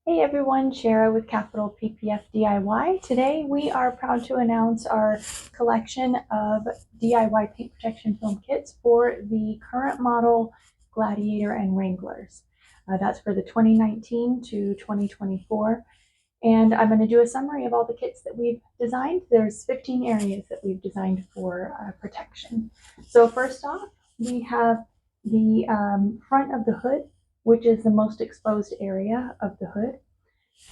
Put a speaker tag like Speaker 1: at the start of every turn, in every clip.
Speaker 1: Hey everyone, Shara with Capital PPF DIY. Today we are proud to announce our collection of DIY paint protection film kits for the current model Gladiator and Wranglers. That's for the 2019 to 2024. And I'm going to do a summary of all the kits that we've designed. There's 15 areas that we've designed for protection. So first off, we have the front of the hood, which is the most exposed area of the hood.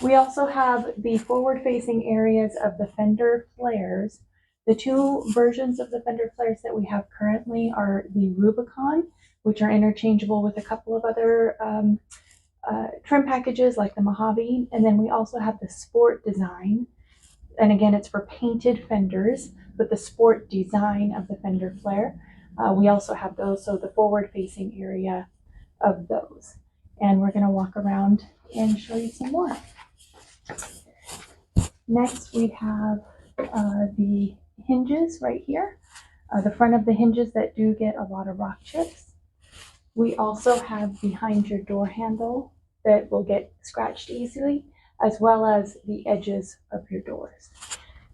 Speaker 1: We also have the forward-facing areas of the fender flares. The two versions of the fender flares that we have currently are the Rubicon, which are interchangeable with a couple of other trim packages like the Mojave, and then we also have the Sport design. And again, it's for painted fenders, but the Sport design of the fender flare. We also have those, so the forward-facing area of those. And we're going to walk around and show you some more. Next, we have the hinges right here, the front of the hinges that do get a lot of rock chips. We also have behind your door handle that will get scratched easily, as well as the edges of your doors.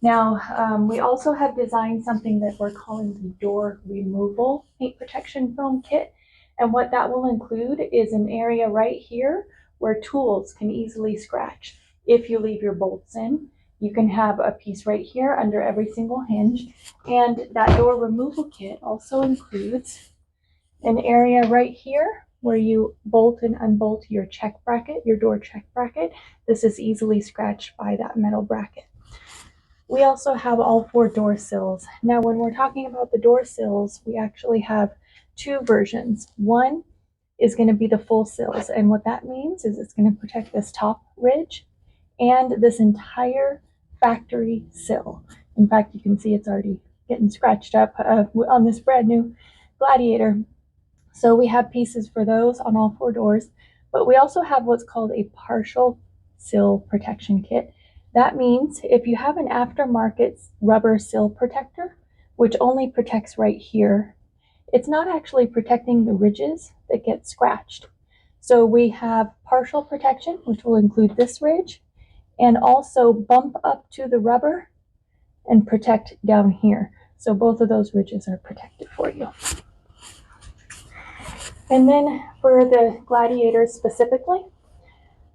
Speaker 1: Now, we also have designed something that we're calling the door removal paint protection film kit. And what that will include is an area right here where tools can easily scratch. If you leave your bolts in, you can have a piece right here under every single hinge. And that door removal kit also includes an area right here where you bolt and unbolt your check bracket, your door check bracket. This is easily scratched by that metal bracket. We also have all 4 door sills. Now, when we're talking about the door sills, we actually have 2 versions. One is going to be the full sills, and what that means is it's going to protect this top ridge and this entire factory sill. In fact, you can see it's already getting scratched up on this brand new Gladiator. So we have pieces for those on all 4 doors, but we also have what's called a partial sill protection kit. That means if you have an aftermarket rubber sill protector, which only protects right here, it's not actually protecting the ridges that get scratched. So we have partial protection, which will include this ridge, and also bump up to the rubber and protect down here. So both of those ridges are protected for you. And then for the Gladiators specifically,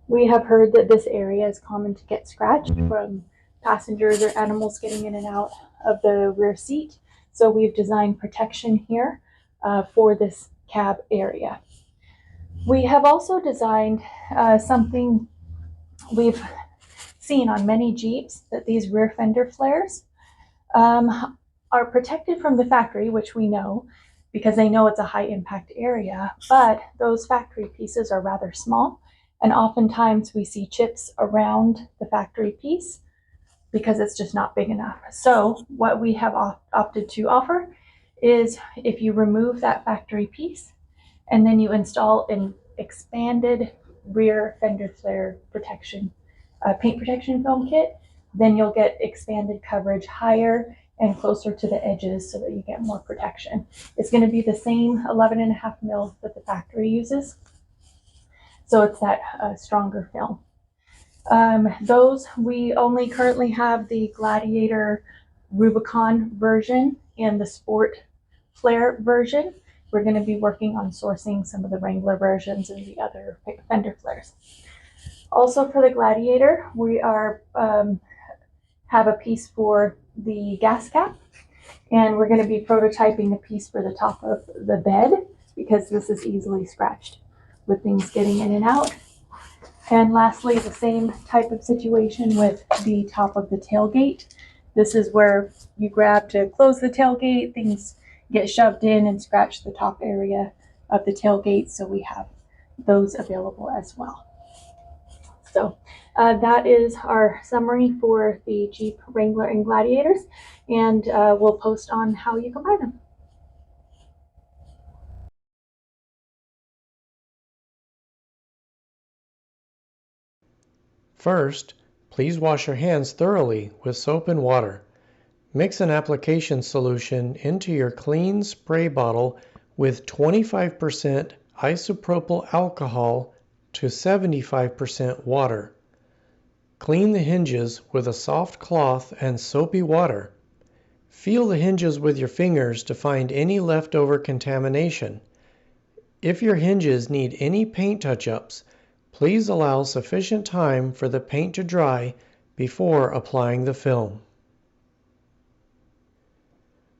Speaker 1: we have heard that this area is common to get scratched from passengers or animals getting in and out of the rear seat. So we've designed protection here for this cab area. We have also designed something we've seen on many Jeeps, that these rear fender flares are protected from the factory, which we know because they know it's a high impact area, but those factory pieces are rather small. And oftentimes we see chips around the factory piece because it's just not big enough. So what we have opted to offer is if you remove that factory piece and then you install an expanded rear fender flare protection, paint protection film kit, then you'll get expanded coverage higher and closer to the edges so that you get more protection. It's going to be the same 11.5 mil that the factory uses. So it's that stronger film. Those, we only currently have the Gladiator Rubicon version and the Sport Flare version. We're going to be working on sourcing some of the Wrangler versions and the other fender flares. Also for the Gladiator, we are have a piece for the gas cap, and we're going to be prototyping a piece for the top of the bed because this is easily scratched with things getting in and out. And lastly, the same type of situation with the top of the tailgate. This is where you grab to close the tailgate, things get shoved in and scratch the top area of the tailgate, so we have those available as well. So that is our summary for the Jeep Wrangler and Gladiators, and we'll post on how you can buy them.
Speaker 2: First, please wash your hands thoroughly with soap and water. Mix an application solution into your clean spray bottle with 25% isopropyl alcohol to 75% water. Clean the hinges with a soft cloth and soapy water. Feel the hinges with your fingers to find any leftover contamination. If your hinges need any paint touch-ups, please allow sufficient time for the paint to dry before applying the film.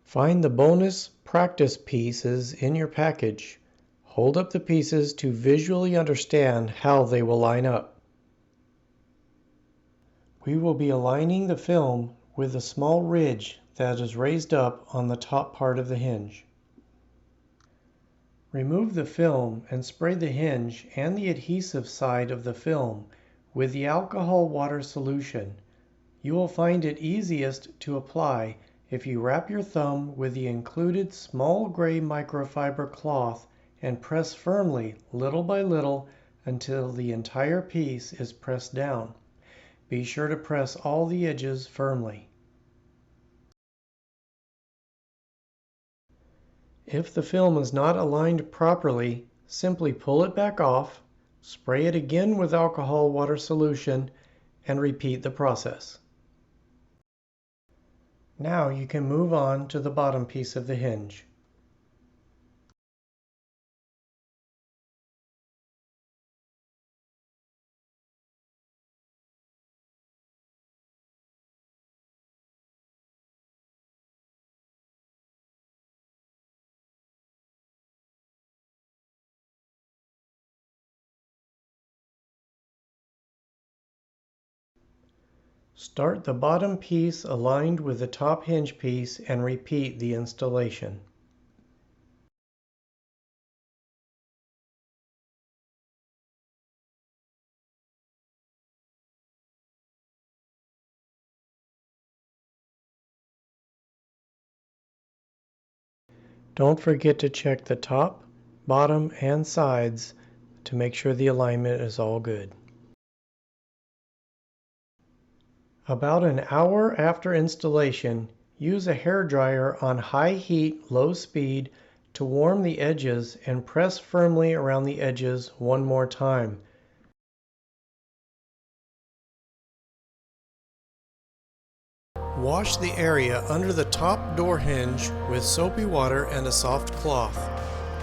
Speaker 2: Find the bonus practice pieces in your package. Hold up the pieces to visually understand how they will line up. We will be aligning the film with a small ridge that is raised up on the top part of the hinge. Remove the film and spray the hinge and the adhesive side of the film with the alcohol water solution. You will find it easiest to apply if you wrap your thumb with the included small gray microfiber cloth and press firmly little by little until the entire piece is pressed down. Be sure to press all the edges firmly. If the film is not aligned properly, simply pull it back off, spray it again with alcohol water solution, and repeat the process. Now you can move on to the bottom piece of the hinge. Start the bottom piece aligned with the top hinge piece and repeat the installation. Don't forget to check the top, bottom, and sides to make sure the alignment is all good. About an hour after installation, use a hairdryer on high heat, low speed to warm the edges and press firmly around the edges one more time. Wash the area under the top door hinge with soapy water and a soft cloth.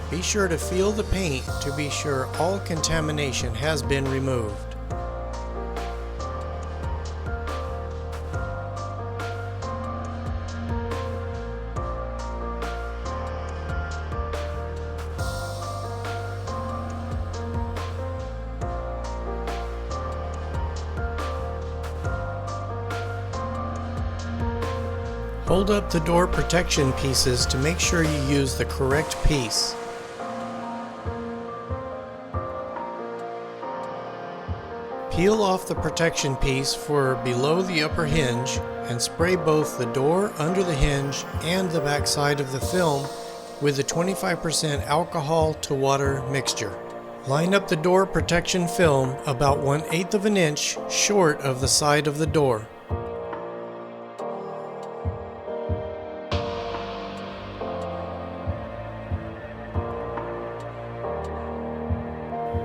Speaker 2: Be sure to feel the paint to be sure all contamination has been removed. Hold up the door protection pieces to make sure you use the correct piece. Peel off the protection piece for below the upper hinge and spray both the door under the hinge and the back side of the film with the 25% alcohol to water mixture. Line up the door protection film about 1/8 of an inch short of the side of the door.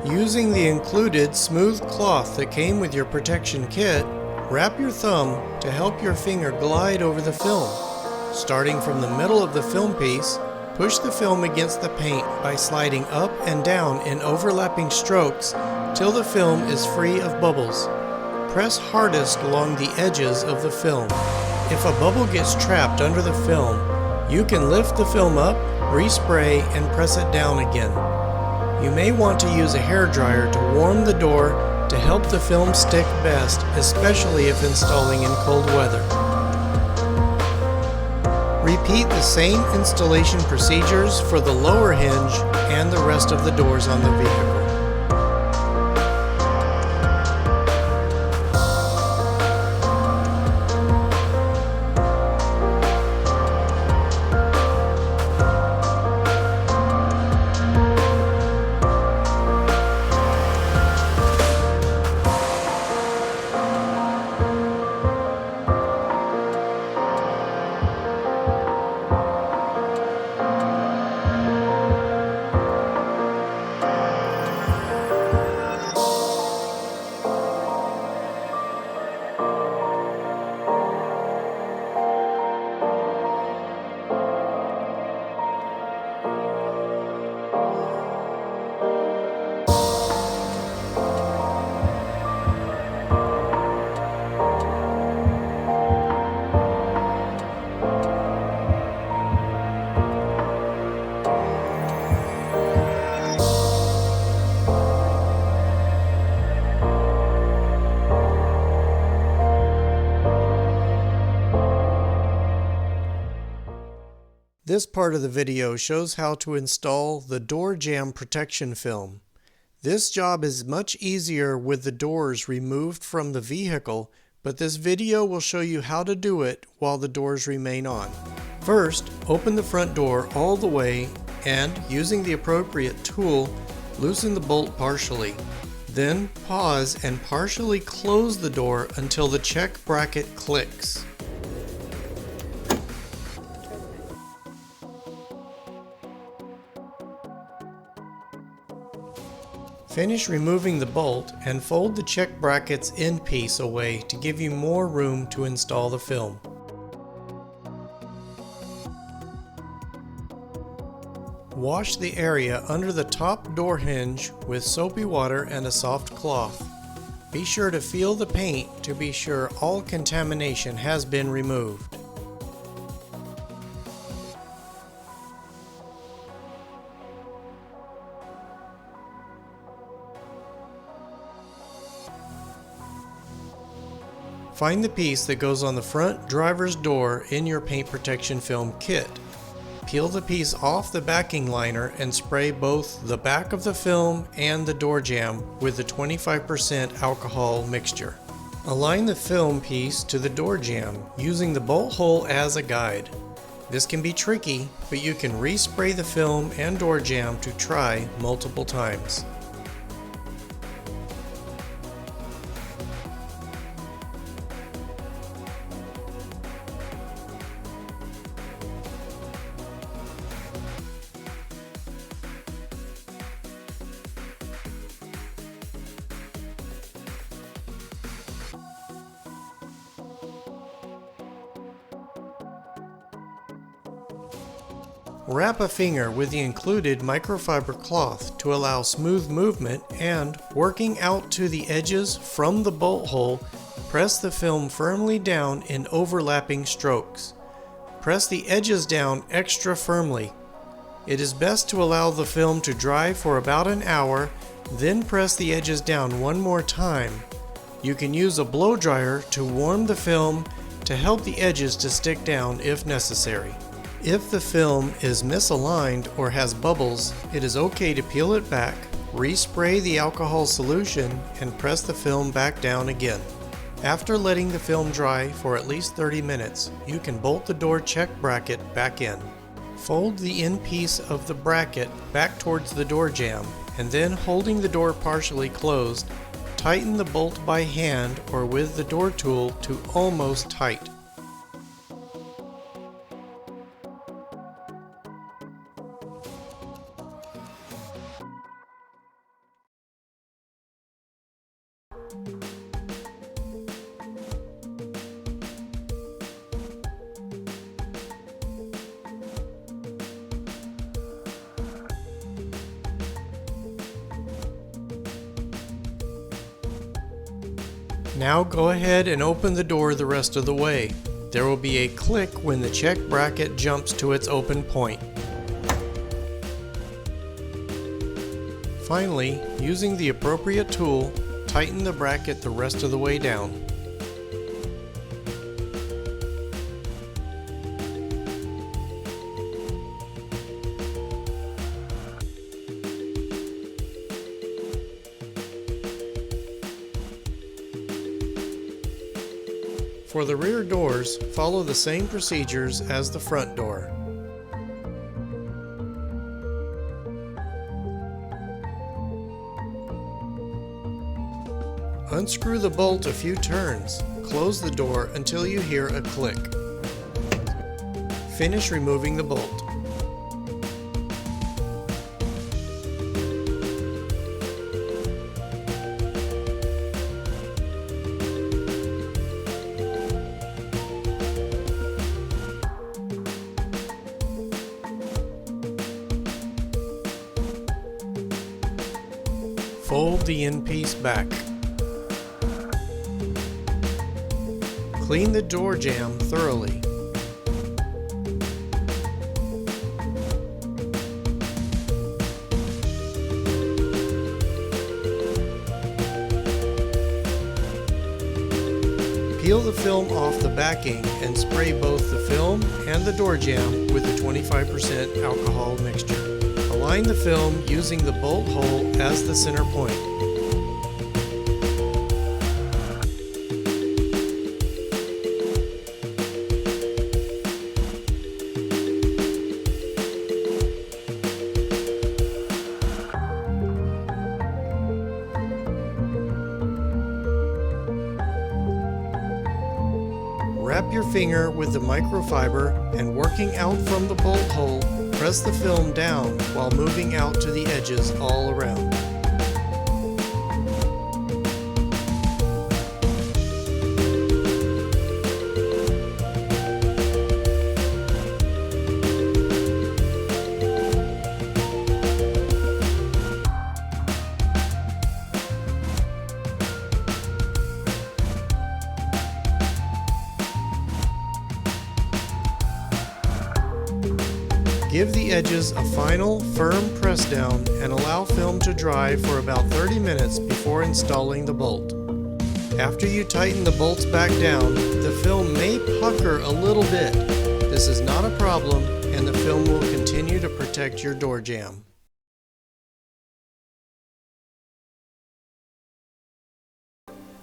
Speaker 2: Using the included smooth cloth that came with your protection kit, wrap your thumb to help your finger glide over the film. Starting from the middle of the film piece, push the film against the paint by sliding up and down in overlapping strokes till the film is free of bubbles. Press hardest along the edges of the film. If a bubble gets trapped under the film, you can lift the film up, respray, and press it down again. You may want to use a hairdryer to warm the door to help the film stick best, especially if installing in cold weather. Repeat the same installation procedures for the lower hinge and the rest of the doors on the vehicle. This part of the video shows how to install the door jamb protection film. This job is much easier with the doors removed from the vehicle, but this video will show you how to do it while the doors remain on. First, open the front door all the way and, using the appropriate tool, loosen the bolt partially. Then pause and partially close the door until the check bracket clicks. Finish removing the bolt and fold the check bracket's end piece away to give you more room to install the film. Wash the area under the top door hinge with soapy water and a soft cloth. Be sure to feel the paint to be sure all contamination has been removed. Find the piece that goes on the front driver's door in your paint protection film kit. Peel the piece off the backing liner and spray both the back of the film and the door jamb with the 25% alcohol mixture. Align the film piece to the door jamb using the bolt hole as a guide. This can be tricky, but you can respray the film and door jamb to try multiple times. Wrap a finger with the included microfiber cloth to allow smooth movement and, working out to the edges from the bolt hole, press the film firmly down in overlapping strokes. Press the edges down extra firmly. It is best to allow the film to dry for about an hour, then press the edges down one more time. You can use a blow dryer to warm the film to help the edges to stick down if necessary. If the film is misaligned or has bubbles, it is okay to peel it back, respray the alcohol solution, and press the film back down again. After letting the film dry for at least 30 minutes, you can bolt the door check bracket back in. Fold the end piece of the bracket back towards the door jamb, and then holding the door partially closed, tighten the bolt by hand or with the door tool to almost tight. Now go ahead and open the door the rest of the way. There will be a click when the check bracket jumps to its open point. Finally, using the appropriate tool, tighten the bracket the rest of the way down. For the rear doors, follow the same procedures as the front door. Unscrew the bolt a few turns. Close the door until you hear a click. Finish removing the bolt. Fold the end piece back. Clean the door jamb thoroughly. Peel the film off the backing and spray both the film and the door jamb with the 25% alcohol mixture. Align the film using the bolt hole as the center point. Wrap your finger with the microfiber and working out from the bolt hole, press the film down while moving out to the edges all around. Give the edges a final, firm press down and allow film to dry for about 30 minutes before installing the bolt. After you tighten the bolts back down, the film may pucker a little bit. This is not a problem, and the film will continue to protect your door jamb.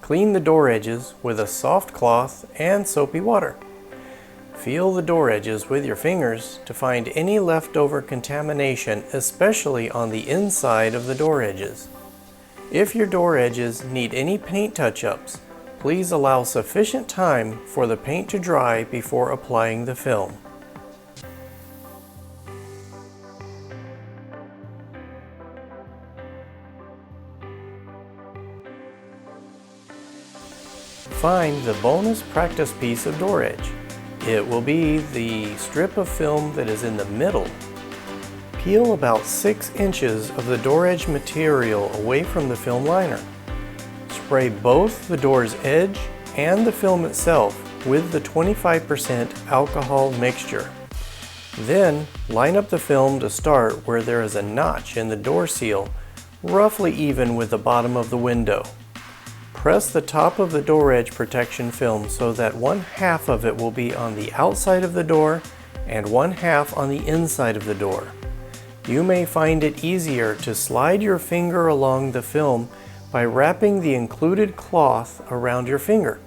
Speaker 2: Clean the door edges with a soft cloth and soapy water. Feel the door edges with your fingers to find any leftover contamination, especially on the inside of the door edges. If your door edges need any paint touch-ups, please allow sufficient time for the paint to dry before applying the film. Find the bonus practice piece of door edge. It will be the strip of film that is in the middle. Peel about 6 inches of the door edge material away from the film liner. Spray both the door's edge and the film itself with the 25% alcohol mixture. Then line up the film to start where there is a notch in the door seal, roughly even with the bottom of the window. Press the top of the door edge protection film so that 1/2 of it will be on the outside of the door and 1/2 on the inside of the door. You may find it easier to slide your finger along the film by wrapping the included cloth around your finger.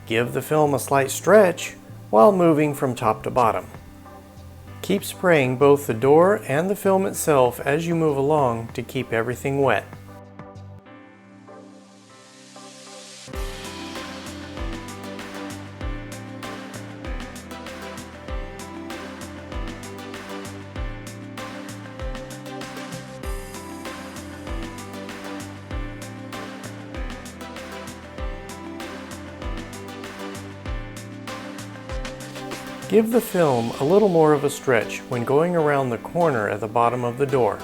Speaker 2: Give the film a slight stretch while moving from top to bottom. Keep spraying both the door and the film itself as you move along to keep everything wet. Give the film a little more of a stretch when going around the corner at the bottom of the door.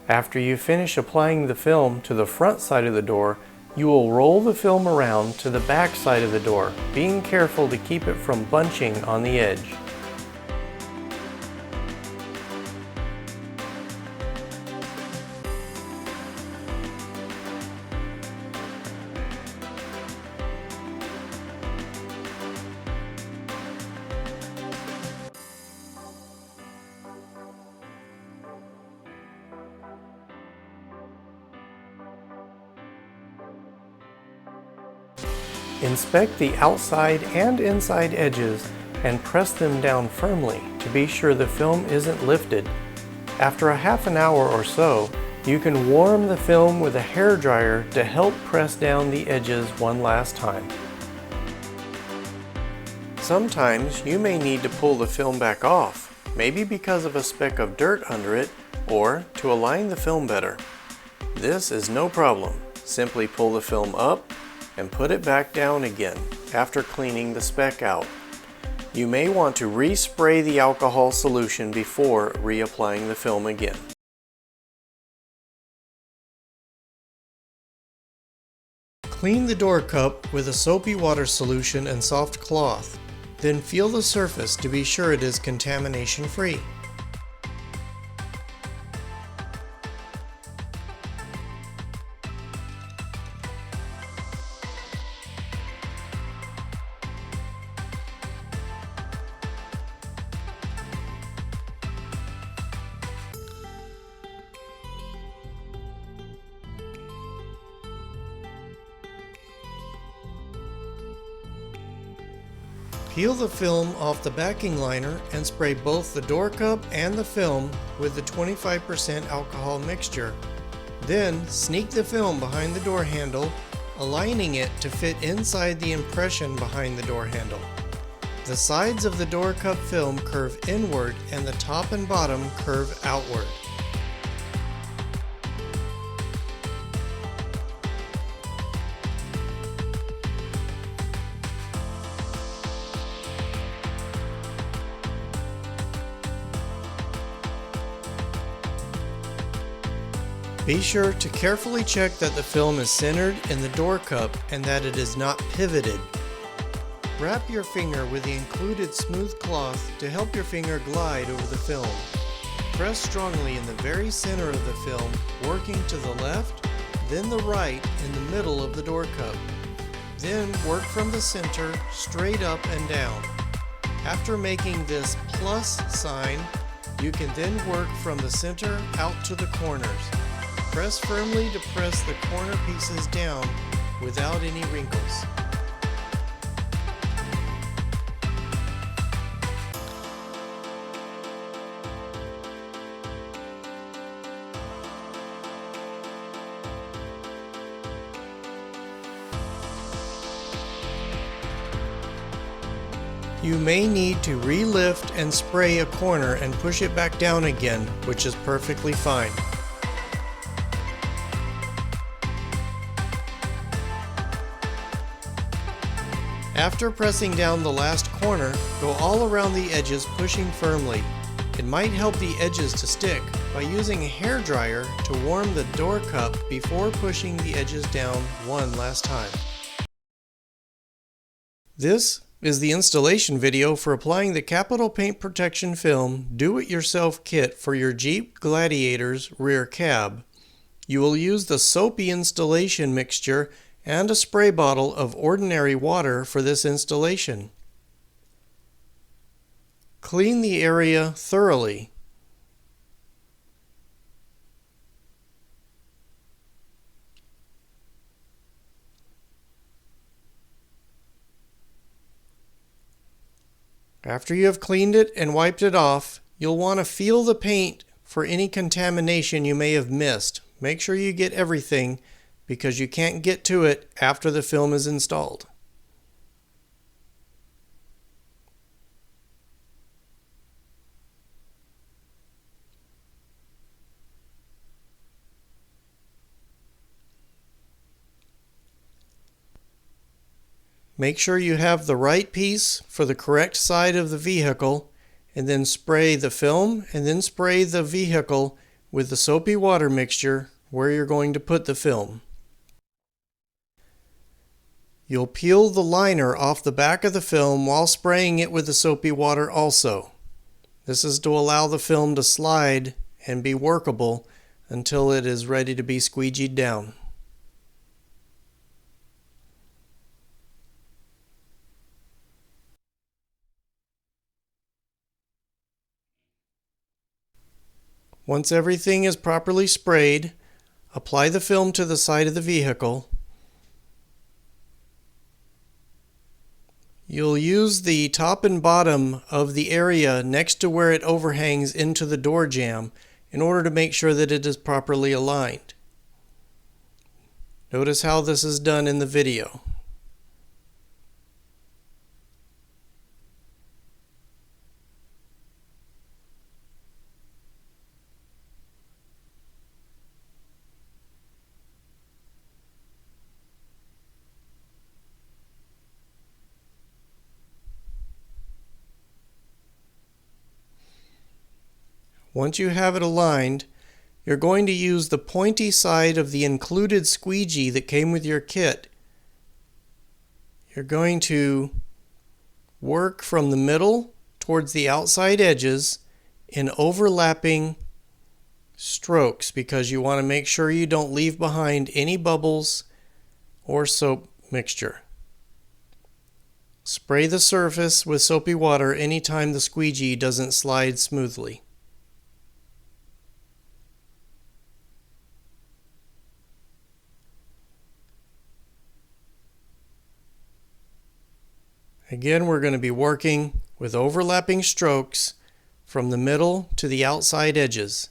Speaker 2: After you finish applying the film to the front side of the door, you will roll the film around to the back side of the door, being careful to keep it from bunching on the edge. Inspect the outside and inside edges and press them down firmly to be sure the film isn't lifted. After a half an hour or so, you can warm the film with a hairdryer to help press down the edges one last time. Sometimes you may need to pull the film back off. maybe because of a speck of dirt under it or to align the film better. This is no problem. Simply pull the film up and put it back down again after cleaning the speck out. You may want to respray the alcohol solution before reapplying the film again. Clean the door cup with a soapy water solution and soft cloth. Then feel the surface to be sure it is contamination free. Peel the film off the backing liner and spray both the door cup and the film with the 25% alcohol mixture. Then sneak the film behind the door handle, aligning it to fit inside the impression behind the door handle. The sides of the door cup film curve inward and the top and bottom curve outward. Be sure to carefully check that the film is centered in the door cup and that it is not pivoted. Wrap your finger with the included smooth cloth to help your finger glide over the film. Press strongly in the very center of the film, working to the left, then the right in the middle of the door cup. Then work from the center straight up and down. After making this plus sign, you can then work from the center out to the corners. Press firmly to press the corner pieces down without any wrinkles. You may need to re-lift and spray a corner and push it back down again, which is perfectly fine. After pressing down the last corner, go all around the edges pushing firmly. It might help the edges to stick by using a hairdryer to warm the door cup before pushing the edges down one last time. This is the installation video for applying the Capital Paint Protection Film Do-It-Yourself Kit for your Jeep Gladiator's rear cab. You will use the soapy installation mixture and a spray bottle of ordinary water for this installation. Clean the area thoroughly. After you have cleaned it and wiped it off, you'll want to feel the paint for any contamination you may have missed. Make sure you get everything, because you can't get to it after the film is installed. Make sure you have the right piece for the correct side of the vehicle, and then spray the film and then spray the vehicle with the soapy water mixture where you're going to put the film. You'll peel the liner off the back of the film while spraying it with the soapy water also. This is to allow the film to slide and be workable until it is ready to be squeegeed down. Once everything is properly sprayed, apply the film to the side of the vehicle. You'll use the top and bottom of the area next to where it overhangs into the door jamb in order to make sure that it is properly aligned. Notice how this is done in the video. Once you have it aligned, you're going to use the pointy side of the included squeegee that came with your kit. You're going to work from the middle towards the outside edges in overlapping strokes because you want to make sure you don't leave behind any bubbles or soap mixture. Spray the surface with soapy water anytime the squeegee doesn't slide smoothly. Again, we're going to be working with overlapping strokes from the middle to the outside edges.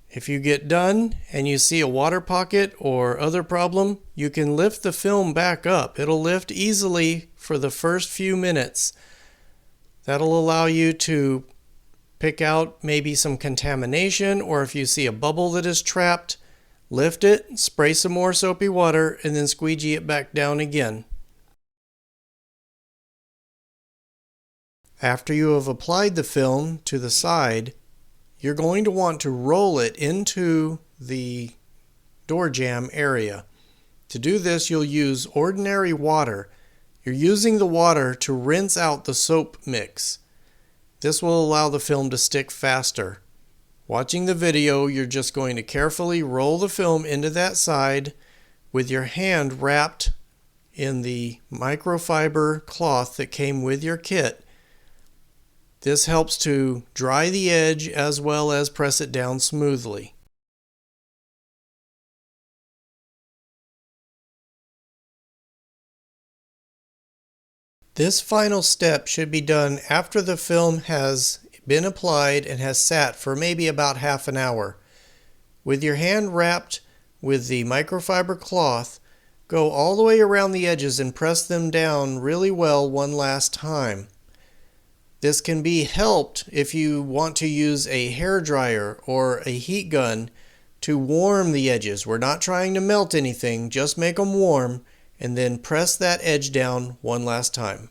Speaker 2: If you get done and you see a water pocket or other problem, you can lift the film back up. It'll lift easily for the first few minutes. That'll allow you to pick out maybe some contamination, or if you see a bubble that is trapped, lift it, spray some more soapy water, and then squeegee it back down again. After you have applied the film to the side, you're going to want to roll it into the door jamb area. To do this, you'll use ordinary water. You're using the water to rinse out the soap mix. This will allow the film to stick faster. Watching the video, you're just going to carefully roll the film into that side with your hand wrapped in the microfiber cloth that came with your kit. This helps to dry the edge as well as press it down smoothly. This final step should be done after the film has been applied and has sat for maybe about half an hour. With your hand wrapped with the microfiber cloth, go all the way around the edges and press them down really well one last time. This can be helped if you want to use a hair dryer or a heat gun to warm the edges. We're not trying to melt anything, just make them warm, and then press that edge down one last time.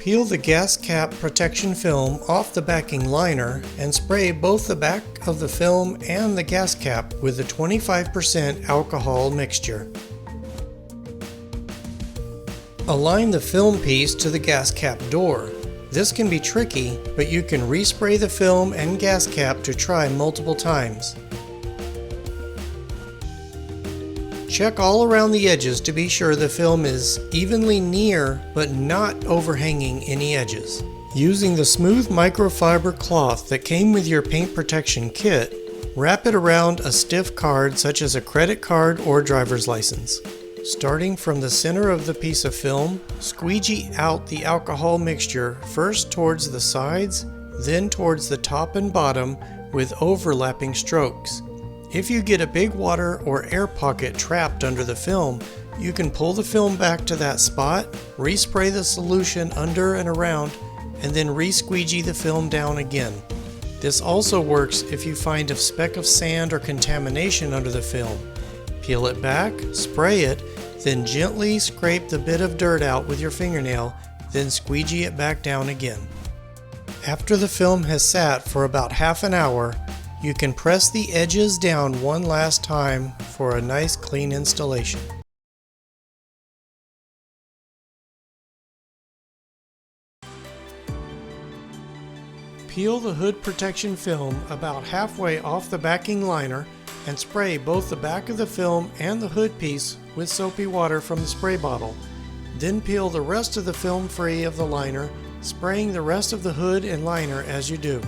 Speaker 2: Peel the gas cap protection film off the backing liner and spray both the back of the film and the gas cap with a 25% alcohol mixture. Align the film piece to the gas cap door. This can be tricky, but you can respray the film and gas cap to try multiple times. Check all around the edges to be sure the film is evenly near but not overhanging any edges. Using the smooth microfiber cloth that came with your paint protection kit, wrap it around a stiff card such as a credit card or driver's license. Starting from the center of the piece of film, squeegee out the alcohol mixture first towards the sides, then towards the top and bottom with overlapping strokes. If you get a big water or air pocket trapped under the film, you can pull the film back to that spot, respray the solution under and around, and then re-squeegee the film down again. This also works if you find a speck of sand or contamination under the film. Peel it back, spray it, then gently scrape the bit of dirt out with your fingernail, then squeegee it back down again. After the film has sat for about half an hour, you can press the edges down one last time for a nice clean installation. Peel the hood protection film about halfway off the backing liner and spray both the back of the film and the hood piece with soapy water from the spray bottle. Then peel the rest of the film free of the liner, spraying the rest of the hood and liner as you do.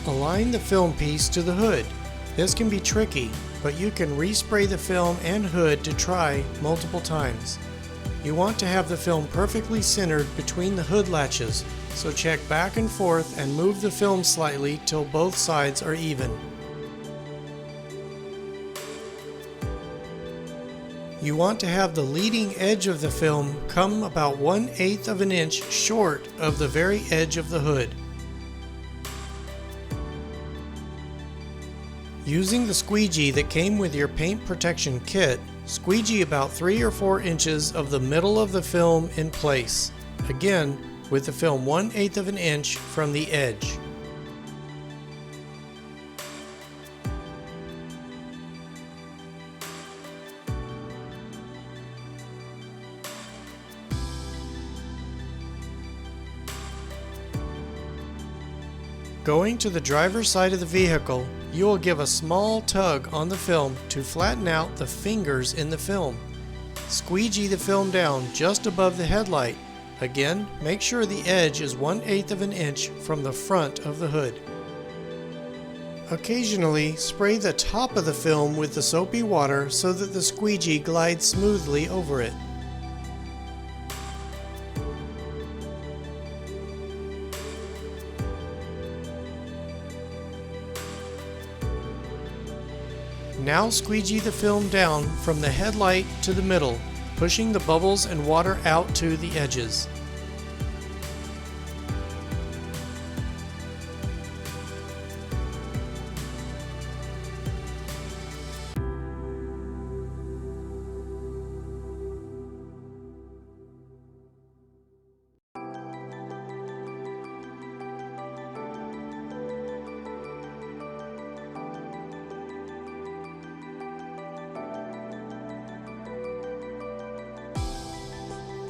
Speaker 2: Align the film piece to the hood. This can be tricky, but you can respray the film and hood to try multiple times. You want to have the film perfectly centered between the hood latches, so check back and forth and move the film slightly till both sides are even. You want to have the leading edge of the film come about 1/8 of an inch short of the very edge of the hood. Using the squeegee that came with your paint protection kit, squeegee about 3 or 4 inches of the middle of the film in place, again with the film 1/8 of an inch from the edge. Going to the driver's side of the vehicle, you will give a small tug on the film to flatten out the fingers in the film. Squeegee the film down just above the headlight. Again, make sure the edge is 1/8 of an inch from the front of the hood. Occasionally, spray the top of the film with the soapy water so that the squeegee glides smoothly over it. Now squeegee the film down from the headlight to the middle, pushing the bubbles and water out to the edges.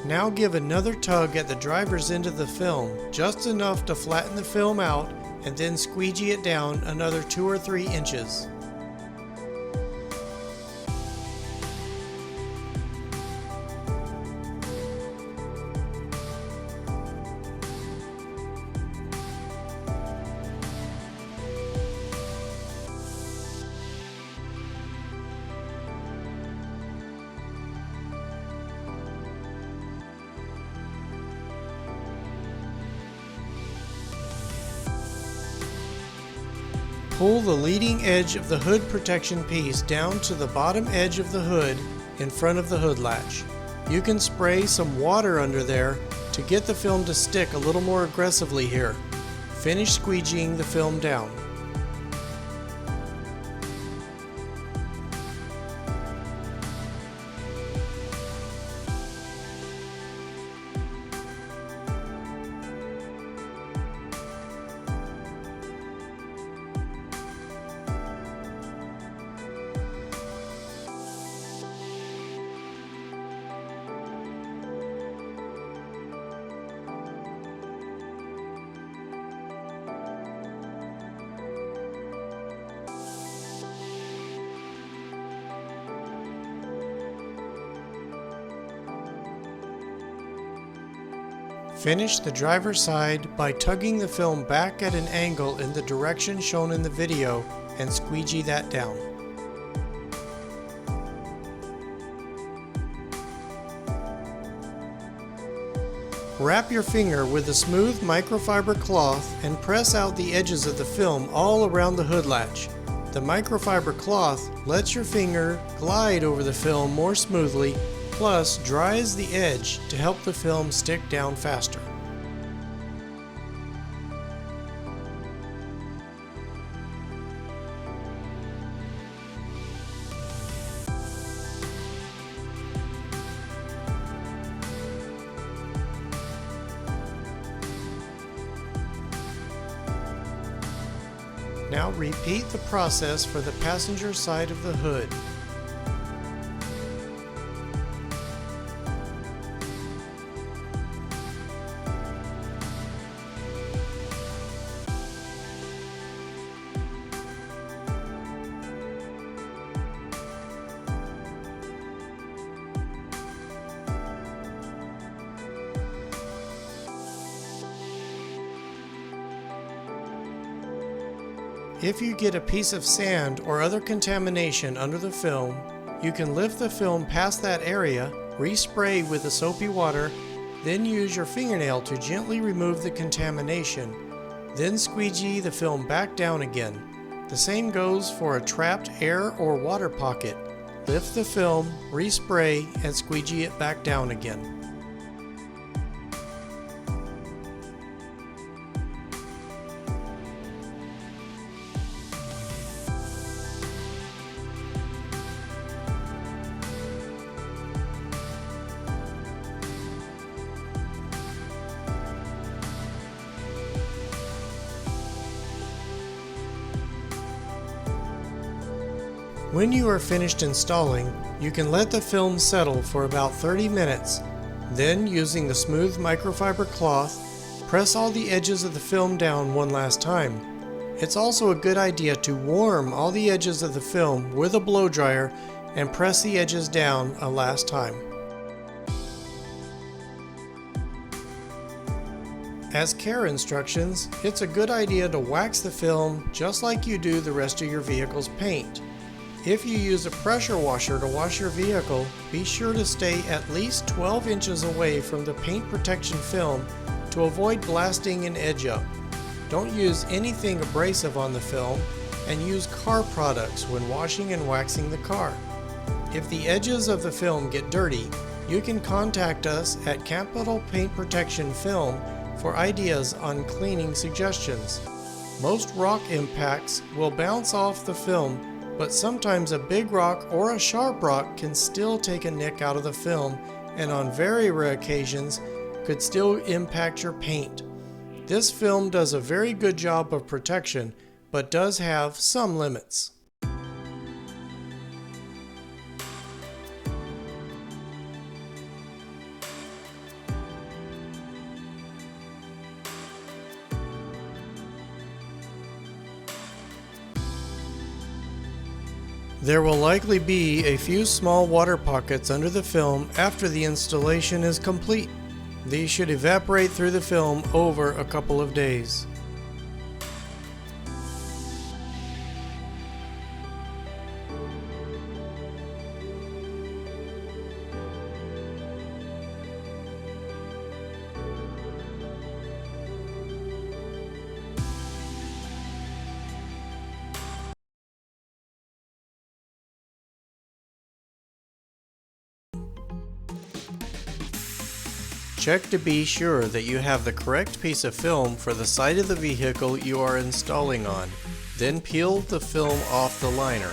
Speaker 2: Now give another tug at the driver's end of the film, just enough to flatten the film out, and then squeegee it down another 2 or 3 inches. Pull the leading edge of the hood protection piece down to the bottom edge of the hood in front of the hood latch. You can spray some water under there to get the film to stick a little more aggressively here. Finish squeegeeing the film down. Finish the driver's side by tugging the film back at an angle in the direction shown in the video and squeegee that down. Wrap your finger with a smooth microfiber cloth and press out the edges of the film all around the hood latch. The microfiber cloth lets your finger glide over the film more smoothly, plus dries the edge to help the film stick down faster. Now repeat the process for the passenger side of the hood. If you get a piece of sand or other contamination under the film, you can lift the film past that area, respray with the soapy water, then use your fingernail to gently remove the contamination, then squeegee the film back down again. The same goes for a trapped air or water pocket. Lift the film, respray, and squeegee it back down again. When you are finished installing, you can let the film settle for about 30 minutes. Then, using the smooth microfiber cloth, press all the edges of the film down one last time. It's also a good idea to warm all the edges of the film with a blow dryer and press the edges down a last time. As care instructions, it's a good idea to wax the film just like you do the rest of your vehicle's paint. If you use a pressure washer to wash your vehicle, be sure to stay at least 12 inches away from the paint protection film to avoid blasting an edge up. Don't use anything abrasive on the film, and use car products when washing and waxing the car. If the edges of the film get dirty, you can contact us at Capital Paint Protection Film for ideas on cleaning suggestions. Most rock impacts will bounce off the film, but sometimes a big rock or a sharp rock can still take a nick out of the film, and on very rare occasions could still impact your paint. This film does a very good job of protection, but does have some limits. There will likely be a few small water pockets under the film after the installation is complete. These should evaporate through the film over a couple of days. Check to be sure that you have the correct piece of film for the side of the vehicle you are installing on. Then peel the film off the liner.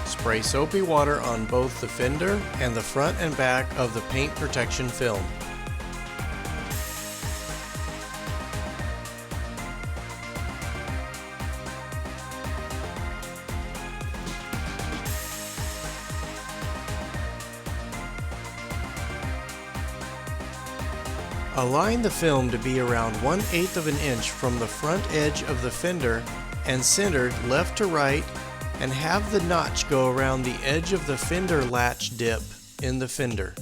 Speaker 2: Spray soapy water on both the fender and the front and back of the paint protection film. Align the film to be around 1/8 of an inch from the front edge of the fender and centered left to right, and have the notch go around the edge of the fender latch dip in the fender.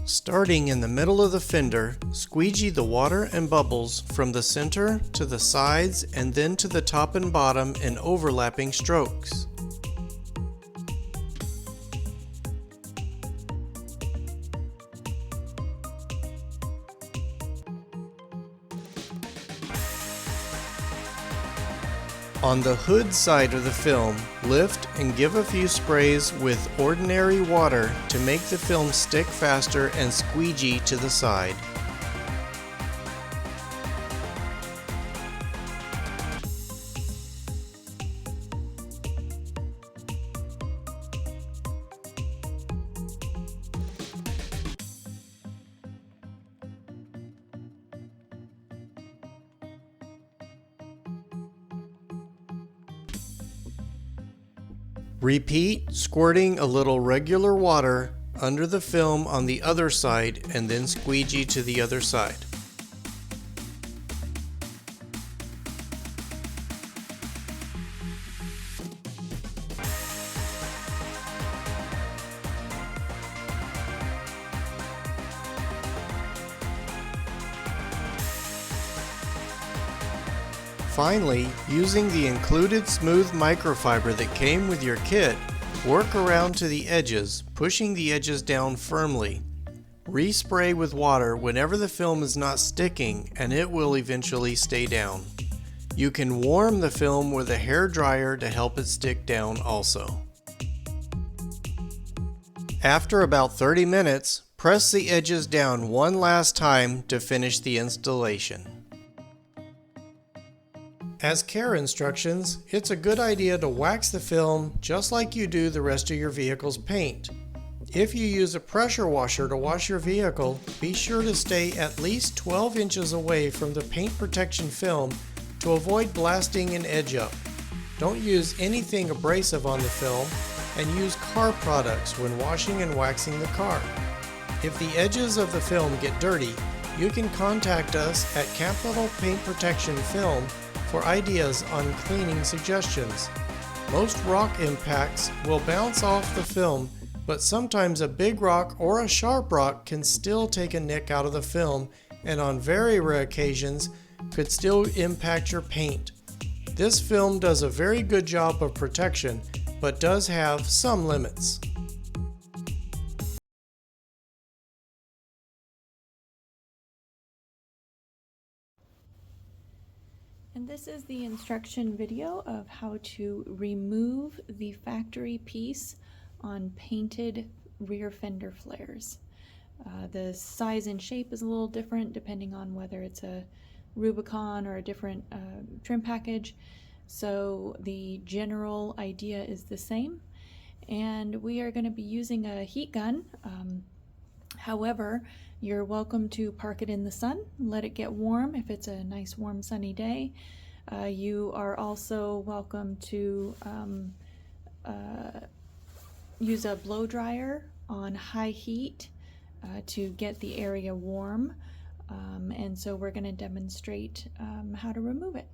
Speaker 2: Starting in the middle of the fender, squeegee the water and bubbles from the center to the sides and then to the top and bottom in overlapping strokes. On the hood side of the film, lift and give a few sprays with ordinary water to make the film stick faster and squeegee to the side. Repeat, squirting a little regular water under the film on the other side and then squeegee to the other side. Finally, using the included smooth microfiber that came with your kit, work around to the edges, pushing the edges down firmly. Respray with water whenever the film is not sticking, and it will eventually stay down. You can warm the film with a hair dryer to help it stick down also. After about 30 minutes, press the edges down one last time to finish the installation. As care instructions, it's a good idea to wax the film just like you do the rest of your vehicle's paint. If you use a pressure washer to wash your vehicle, be sure to stay at least 12 inches away from the paint protection film to avoid blasting an edge up. Don't use anything abrasive on the film, and use car products when washing and waxing the car. If the edges of the film get dirty, you can contact us at Capital Paint Protection Film for ideas on cleaning suggestions. Most rock impacts will bounce off the film, but sometimes a big rock or a sharp rock can still take a nick out of the film, and on very rare occasions could still impact your paint. This film does a very good job of protection, but does have some limits.
Speaker 1: And this is the instruction video of how to remove the factory piece on painted rear fender flares. The size and shape is a little different depending on whether it's a Rubicon or a different trim package. So the general idea is the same, and we are going to be using a heat gun. However, you're welcome to park it in the sun, let it get warm if it's a nice warm sunny day. You are also welcome to use a blow dryer on high heat to get the area warm, and so we're going to demonstrate how to remove it.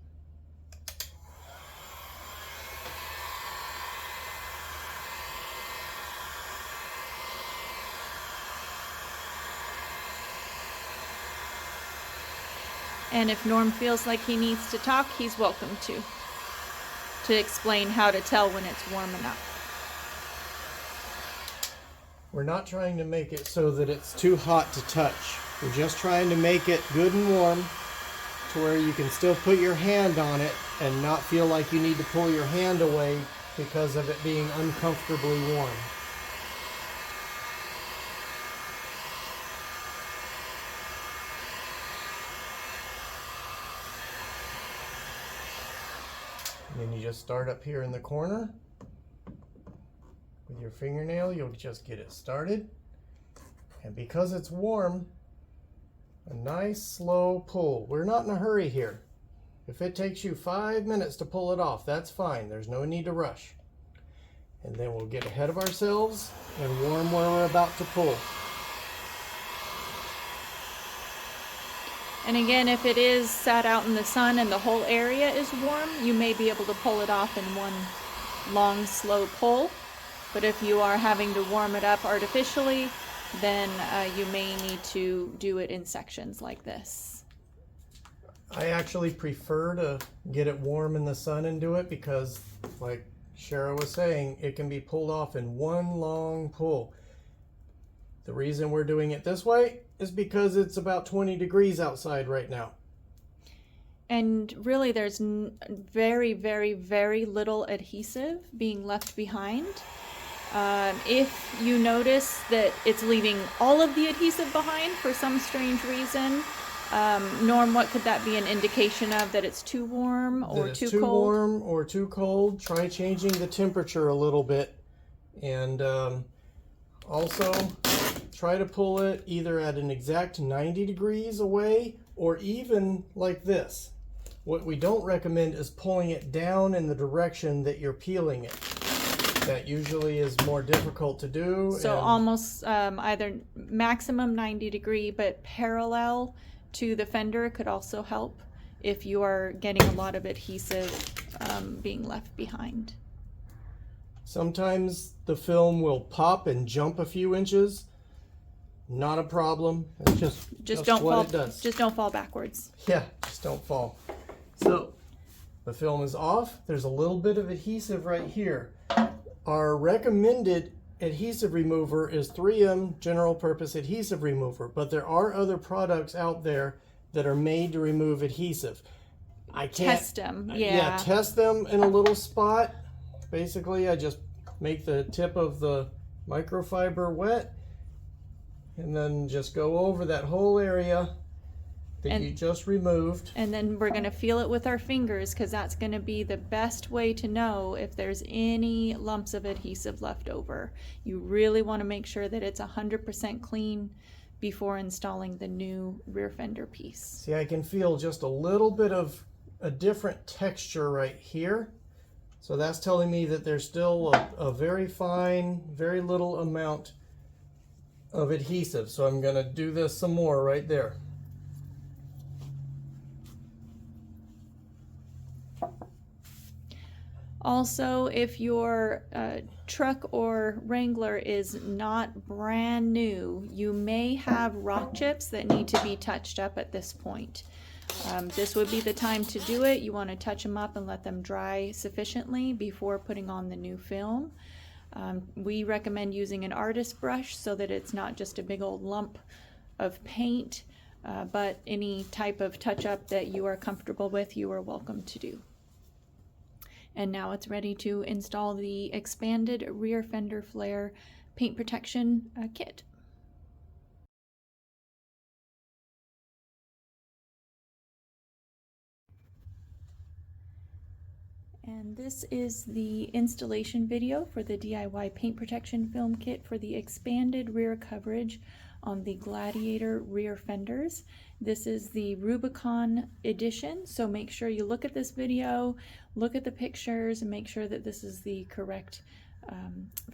Speaker 1: And if Norm feels like he needs to talk, he's welcome to explain how to tell when it's warm enough.
Speaker 2: We're not trying to make it so that it's too hot to touch. We're just trying to make it good and warm to where you can still put your hand on it and not feel like you need to pull your hand away because of it being uncomfortably warm. And then you just start up here in the corner. With your fingernail, you'll just get it started. And because it's warm, a nice slow pull. We're not in a hurry here. If it takes you 5 minutes to pull it off, that's fine. There's no need to rush. And then we'll get ahead of ourselves and warm where we're about to pull.
Speaker 1: And again, if it is sat out in the sun and the whole area is warm, you may be able to pull it off in one long, slow pull. But if you are having to warm it up artificially, then you may need to do it in sections like this.
Speaker 2: I actually prefer to get it warm in the sun and do it because, like Shara was saying, it can be pulled off in one long pull. The reason we're doing it this way is because it's about 20 degrees outside right now.
Speaker 1: And really there's very, very, very little adhesive being left behind. If you notice that it's leaving all of the adhesive behind for some strange reason, Norm, what could that be an indication of? That it's too warm or too cold?
Speaker 2: Too warm or too cold. Try changing the temperature a little bit. And also try to pull it either at an exact 90 degrees away or even like this. What we don't recommend is pulling it down in the direction that you're peeling it. That usually is more difficult to do.
Speaker 1: So almost either maximum 90 degree, but parallel to the fender could also help if you are getting a lot of adhesive being left behind.
Speaker 2: Sometimes the film will pop and jump a few inches. Not a problem. It's just
Speaker 1: don't
Speaker 2: what
Speaker 1: fall,
Speaker 2: it does.
Speaker 1: Just don't fall backwards.
Speaker 2: Yeah, just don't fall. So The film is off. There's a little bit of adhesive right here. Our recommended adhesive remover is 3M general purpose adhesive remover, but there are other products out there that are made to remove adhesive. I can't
Speaker 3: Test them.
Speaker 2: yeah, test them in a little spot. Basically, I just make the tip of the microfiber wet and then just go over that whole area that you just removed.
Speaker 3: And then we're going to feel it with our fingers, because that's going to be the best way to know if there's any lumps of adhesive left over. You really want to make sure that it's 100% clean before installing the new rear fender piece.
Speaker 2: See, I can feel just a little bit of a different texture right here. So that's telling me that there's still a very fine, very little amount of adhesive. So I'm going to do this some more right there.
Speaker 3: Also, if your truck or Wrangler is not brand new, you may have rock chips that need to be touched up at this point. This would be the time to do it. You want to touch them up and let them dry sufficiently before putting on the new film. We recommend using an artist brush so that it's not just a big old lump of paint, but any type of touch-up that you are comfortable with, you are welcome to do. And now it's ready to install the expanded rear fender flare paint protection kit. And this is the installation video for the DIY paint protection film kit for the expanded rear coverage on the Gladiator rear fenders. This is the Rubicon edition, so make sure you look at this video, look at the pictures, and make sure that this is the correct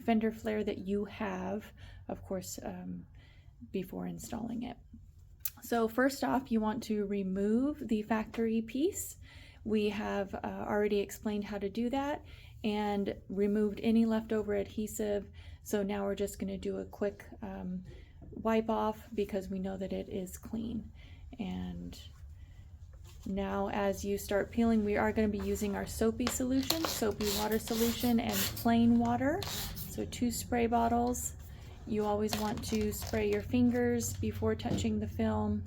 Speaker 3: fender flare that you have, of course, before installing it. So first off, you want to remove the factory piece. We have already explained how to do that and removed any leftover adhesive. So now we're just going to do a quick wipe off because we know that it is clean. And now as you start peeling, we are going to be using our soapy solution, soapy water solution, and plain water. So 2 spray bottles. You always want to spray your fingers before touching the film.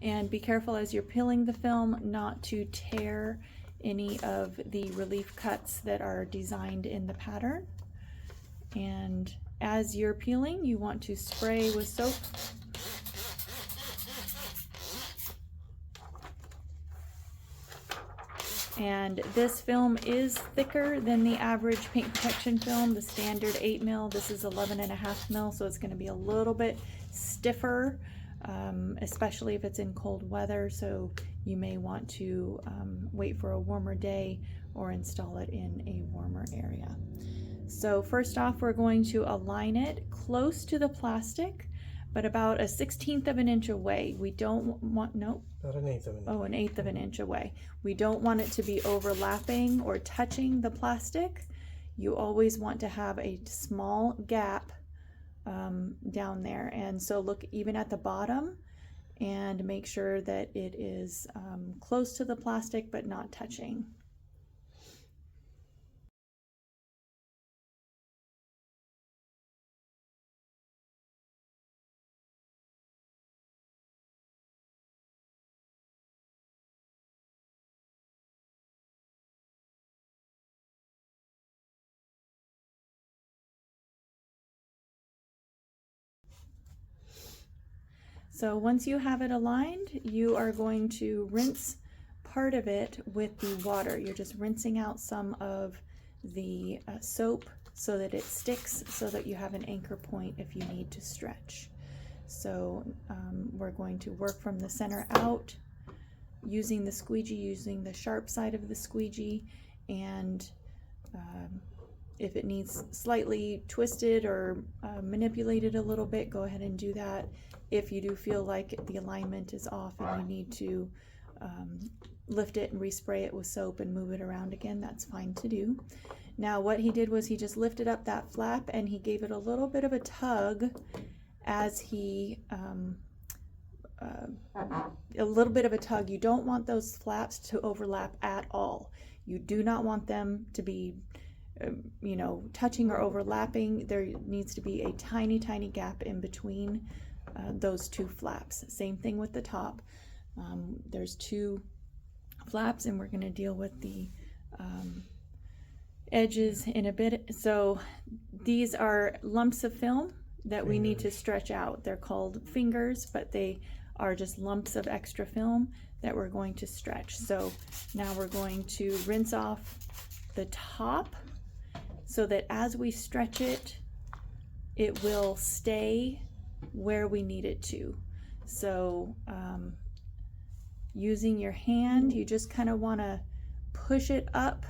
Speaker 3: And be careful as you're peeling the film not to tear any of the relief cuts that are designed in the pattern. And as you're peeling, you want to spray with soap. And this film is thicker than the average paint protection film, the standard 8 mil. This is 11.5 mil, so it's going to be a little bit stiffer, especially if it's in cold weather. So you may want to wait for a warmer day or install it in a warmer area. So first off, we're going to align it close to the plastic, but about 1/16 of an inch away. We don't want, nope.
Speaker 2: About 1/8 of an inch.
Speaker 3: Oh, 1/8 of an inch away. We don't want it to be overlapping or touching the plastic. You always want to have a small gap down there. And so look even at the bottom and make sure that it is close to the plastic but not touching. So once you have it aligned, you are going to rinse part of it with the water. You're just rinsing out some of the soap so that it sticks, so that you have an anchor point if you need to stretch. So we're going to work from the center out using the squeegee, using the sharp side of the squeegee, and if it needs slightly twisted or manipulated a little bit, go ahead and do that. If you do feel like the alignment is off and you need to lift it and respray it with soap and move it around again, that's fine to do. Now what he did was he just lifted up that flap and he gave it a little bit of a tug as he a little bit of a tug. You don't want those flaps to overlap at all. You do not want them to be touching or overlapping. There needs to be a tiny gap in between those two flaps. Same thing with the top. There's two flaps, and we're going to deal with the edges in a bit. So these are lumps of film that we need to stretch out. They're called fingers, but they are just lumps of extra film that we're going to stretch. So now we're going to rinse off the top so that as we stretch it, it will stay where we need it to. So using your hand, you just kind of want to push it up.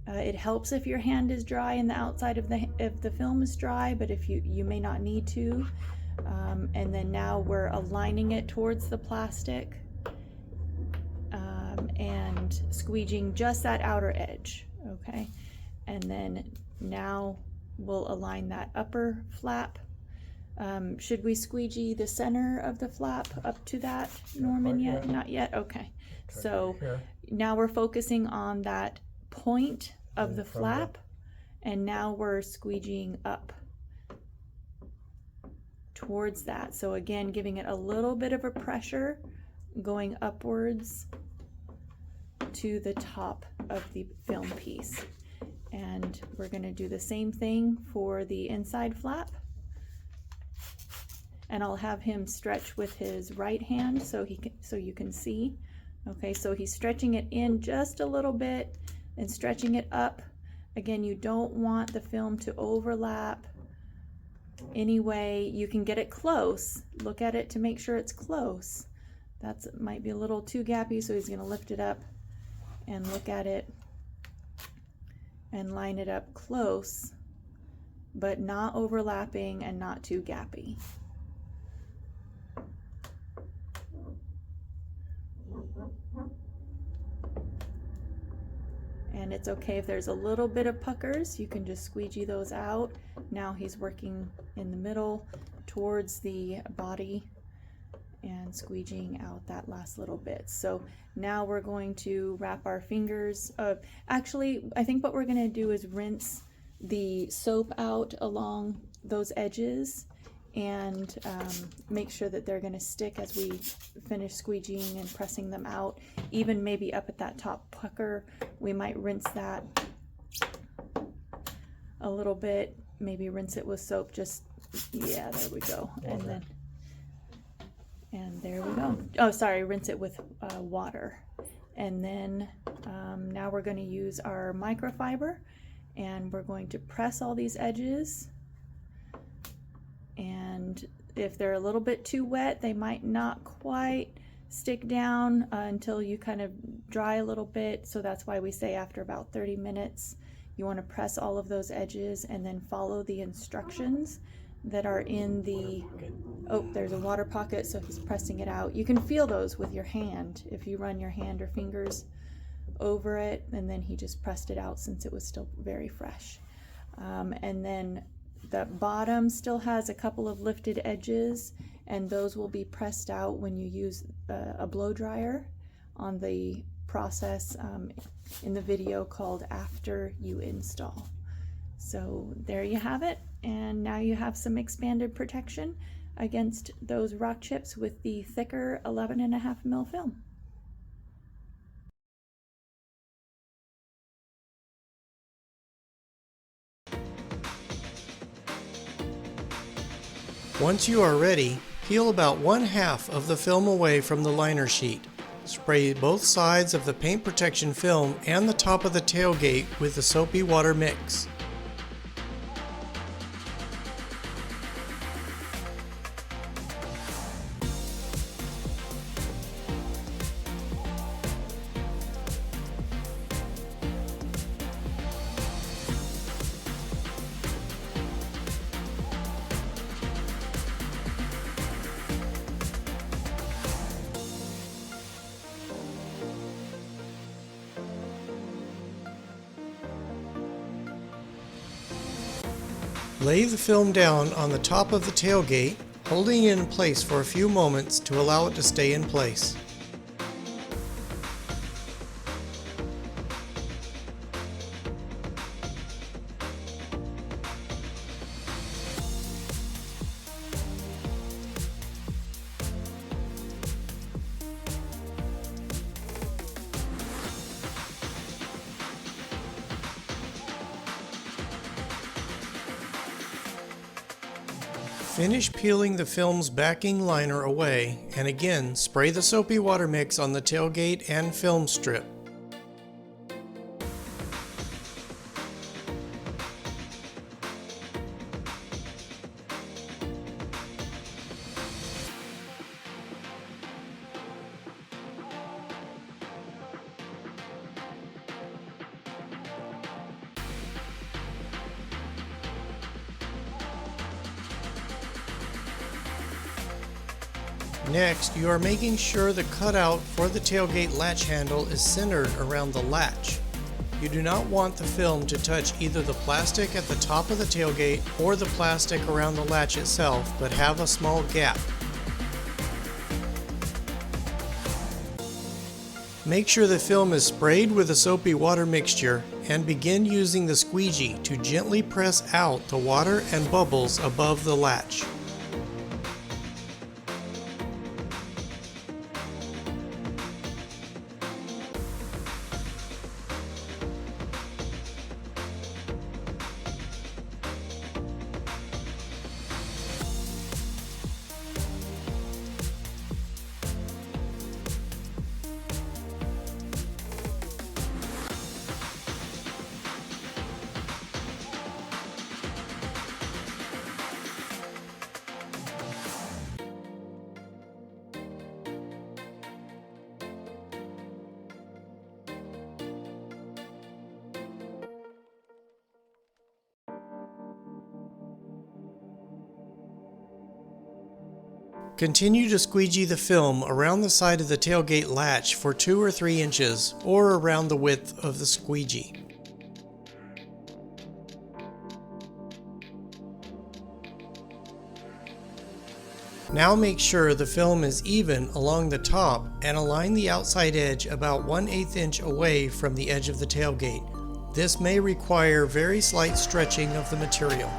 Speaker 3: It helps if your hand is dry and the outside of the film is dry, but if you may not need to. And then now we're aligning it towards the plastic and squeegeeing just that outer edge, okay? And then now we'll align that upper flap. Should we squeegee the center of the flap up to that, Norman, yet? Not yet? Okay. So now we're focusing on that point of the flap, and now we're squeegeeing up towards that. So again, giving it a little bit of a pressure, going upwards to the top of the film piece. And we're going to do the same thing for the inside flap. And I'll have him stretch with his right hand so you can see. Okay, so he's stretching it in just a little bit and stretching it up. Again, you don't want the film to overlap. Anyway, you can get it close. Look at it to make sure it's close. That might be a little too gappy, so he's going to lift it up and look at it and line it up close, but not overlapping and not too gappy. And it's okay if there's a little bit of puckers, you can just squeegee those out. Now he's working in the middle towards the body and squeegeeing out that last little bit. So now we're going to wrap our fingers. Actually, I think what we're going to do is rinse the soap out along those edges and make sure that they're going to stick as we finish squeegeeing and pressing them out. Even maybe up at that top pucker, we might rinse that a little bit, maybe rinse it with soap, just, yeah, there we go. And there we go. Oh, sorry, rinse it with water. And then now we're going to use our microfiber, and we're going to press all these edges. And if they're a little bit too wet, they might not quite stick down until you kind of dry a little bit. So that's why we say after about 30 minutes, you want to press all of those edges and then follow the instructions that are in the, oh, there's a water pocket, so he's pressing it out. You can feel those with your hand if you run your hand or fingers over it, and then he just pressed it out since it was still very fresh. And then the bottom still has a couple of lifted edges, and those will be pressed out when you use a blow dryer on the process in the video called After You Install. So there you have it, and now you have some expanded protection against those rock chips with the thicker 11.5 mil film.
Speaker 2: Once you are ready, peel about 1/2 of the film away from the liner sheet. Spray both sides of the paint protection film and the top of the tailgate with the soapy water mix. Lay the film down on the top of the tailgate, holding it in place for a few moments to allow it to stay in place. Finish peeling the film's backing liner away, and again spray the soapy water mix on the tailgate and film strip. Next, you are making sure the cutout for the tailgate latch handle is centered around the latch. You do not want the film to touch either the plastic at the top of the tailgate or the plastic around the latch itself, but have a small gap. Make sure the film is sprayed with a soapy water mixture and begin using the squeegee to gently press out the water and bubbles above the latch. Continue to squeegee the film around the side of the tailgate latch for 2 or 3 inches, or around the width of the squeegee. Now make sure the film is even along the top and align the outside edge about 1/8 inch away from the edge of the tailgate. This may require very slight stretching of the material.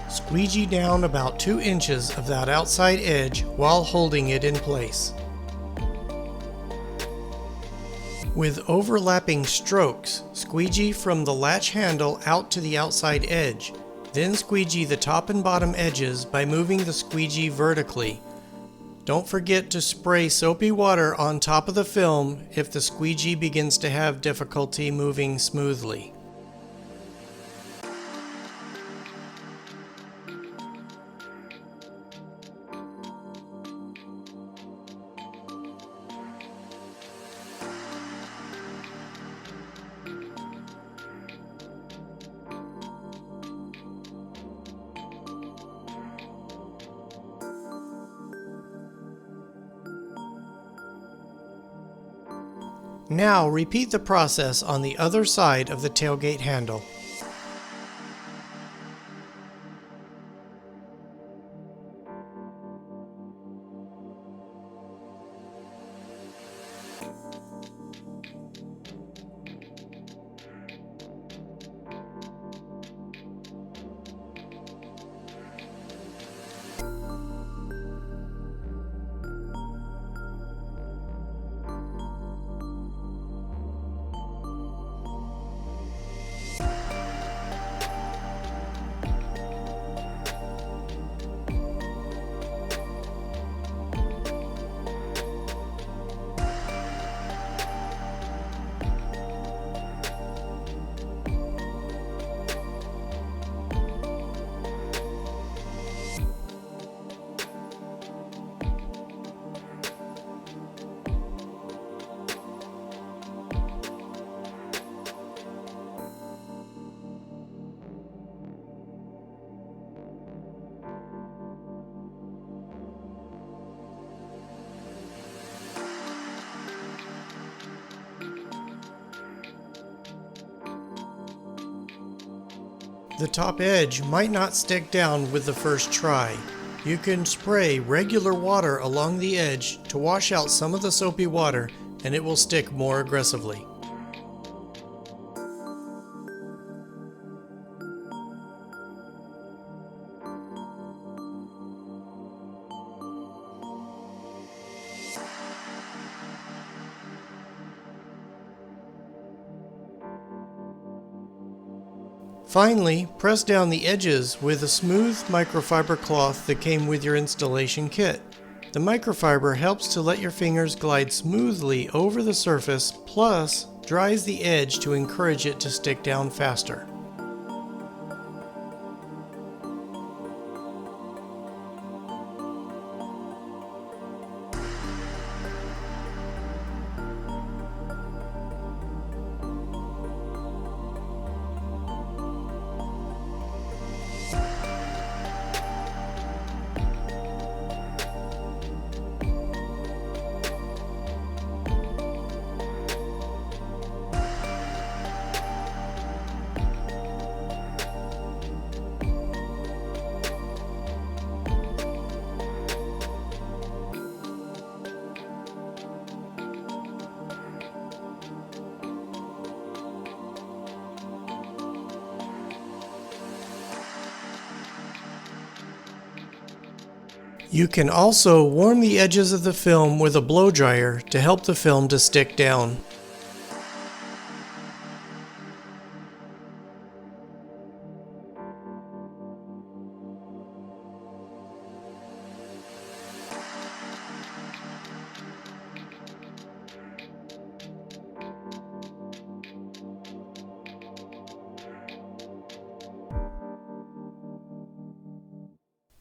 Speaker 2: Squeegee down about 2 inches of that outside edge while holding it in place. With overlapping strokes, squeegee from the latch handle out to the outside edge, then squeegee the top and bottom edges by moving the squeegee vertically. Don't forget to spray soapy water on top of the film if the squeegee begins to have difficulty moving smoothly. Now repeat the process on the other side of the tailgate handle. The top edge might not stick down with the first try. You can spray regular water along the edge to wash out some of the soapy water, and it will stick more aggressively. Finally, press down the edges with a smooth microfiber cloth that came with your installation kit. The microfiber helps to let your fingers glide smoothly over the surface, plus dries the edge to encourage it to stick down faster. You can also warm the edges of the film with a blow dryer to help the film to stick down.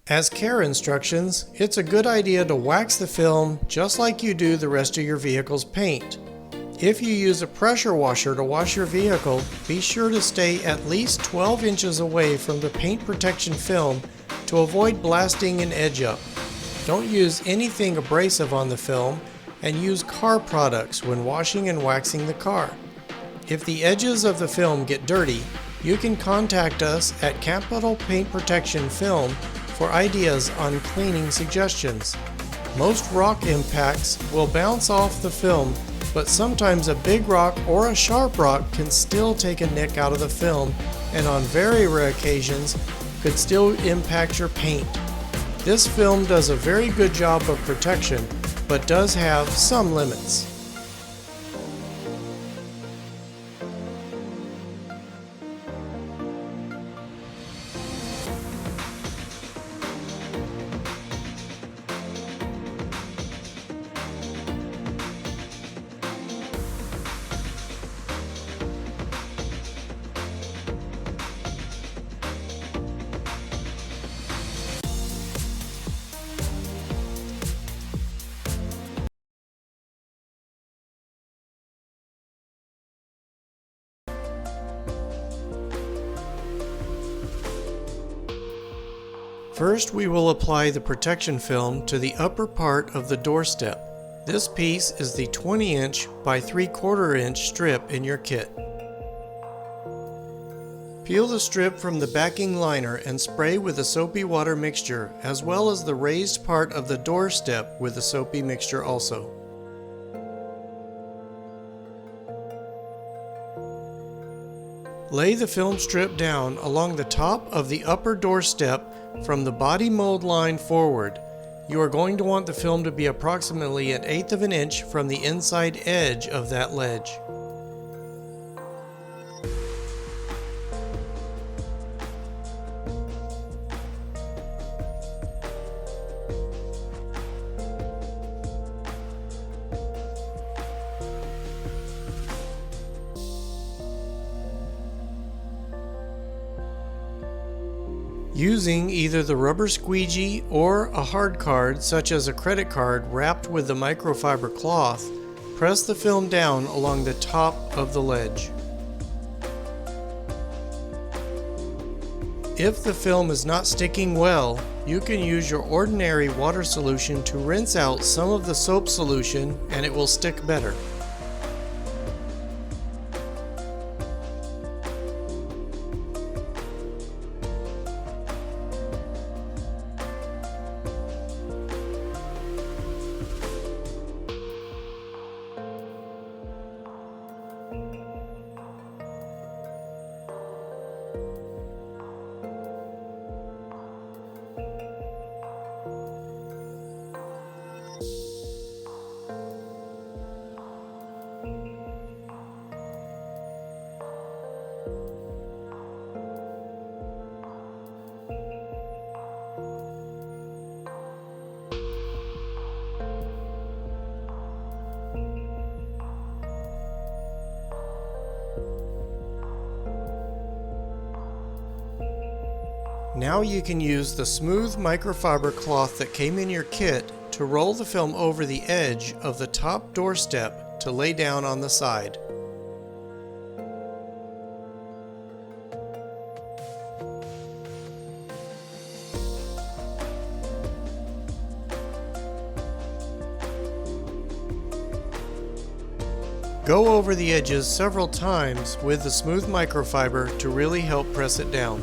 Speaker 2: As care instructions, it's a good idea to wax the film just like you do the rest of your vehicle's paint. If you use a pressure washer to wash your vehicle, be sure to stay at least 12 inches away from the paint protection film to avoid blasting an edge up. Don't use anything abrasive on the film, and use car products when washing and waxing the car. If the edges of the film get dirty, you can contact us at Capital Paint Protection Film for ideas on cleaning suggestions. Most rock impacts will bounce off the film, but sometimes a big rock or a sharp rock can still take a nick out of the film, and on very rare occasions could still impact your paint. This film does a very good job of protection, but does have some limits. First, we will apply the protection film to the upper part of the doorstep. This piece is the 20-inch by 3/4-inch strip in your kit. Peel the strip from the backing liner and spray with the soapy water mixture, as well as the raised part of the doorstep with the soapy mixture also. Lay the film strip down along the top of the upper doorstep from the body mold line forward. You are going to want the film to be approximately 1/8 of an inch from the inside edge of that ledge. Using either the rubber squeegee or a hard card, such as a credit card wrapped with the microfiber cloth, press the film down along the top of the ledge. If the film is not sticking well, you can use your ordinary water solution to rinse out some of the soap solution and it will stick better. Now you can use the smooth microfiber cloth that came in your kit to roll the film over the edge of the top doorstep to lay down on the side. Go over the edges several times with the smooth microfiber to really help press it down.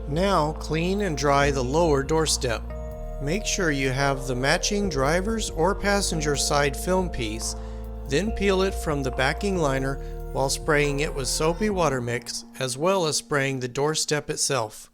Speaker 2: Now clean and dry the lower doorstep. Make sure you have the matching driver's or passenger side film piece, then peel it from the backing liner while spraying it with soapy water mix, as well as spraying the doorstep itself.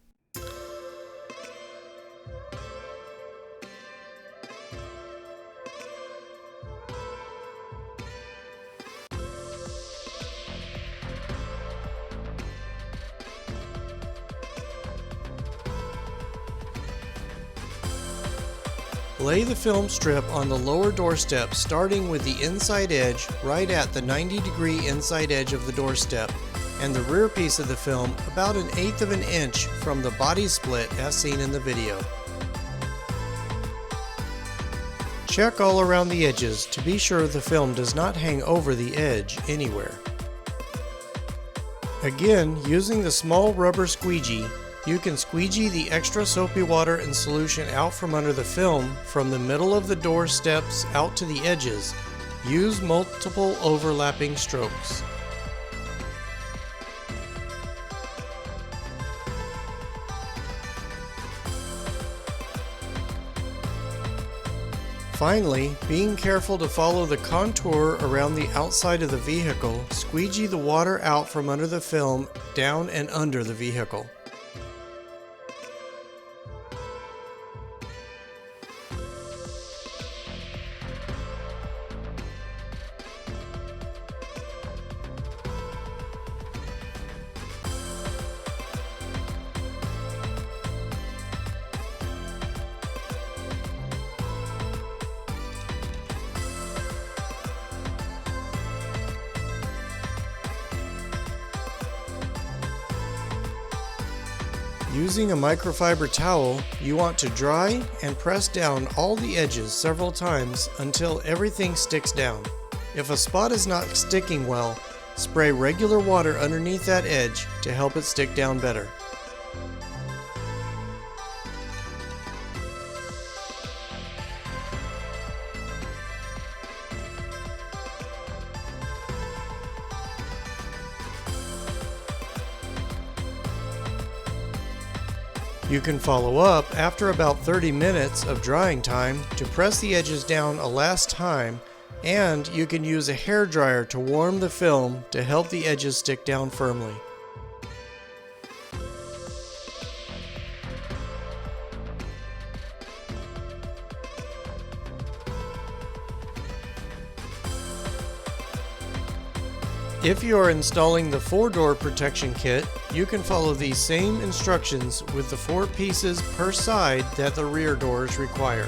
Speaker 2: Lay the film strip on the lower doorstep, starting with the inside edge right at the 90-degree inside edge of the doorstep, and the rear piece of the film about 1/8 of an inch from the body split as seen in the video. Check all around the edges to be sure the film does not hang over the edge anywhere. Again, using the small rubber squeegee, you can squeegee the extra soapy water and solution out from under the film from the middle of the door steps out to the edges. Use multiple overlapping strokes. Finally, being careful to follow the contour around the outside of the vehicle, squeegee the water out from under the film down and under the vehicle. Using a microfiber towel, you want to dry and press down all the edges several times until everything sticks down. If a spot is not sticking well, spray regular water underneath that edge to help it stick down better. You can follow up after about 30 minutes of drying time to press the edges down a last time, and you can use a hair dryer to warm the film to help the edges stick down firmly. If you are installing the 4-door protection kit, you can follow these same instructions with the 4 pieces per side that the rear doors require.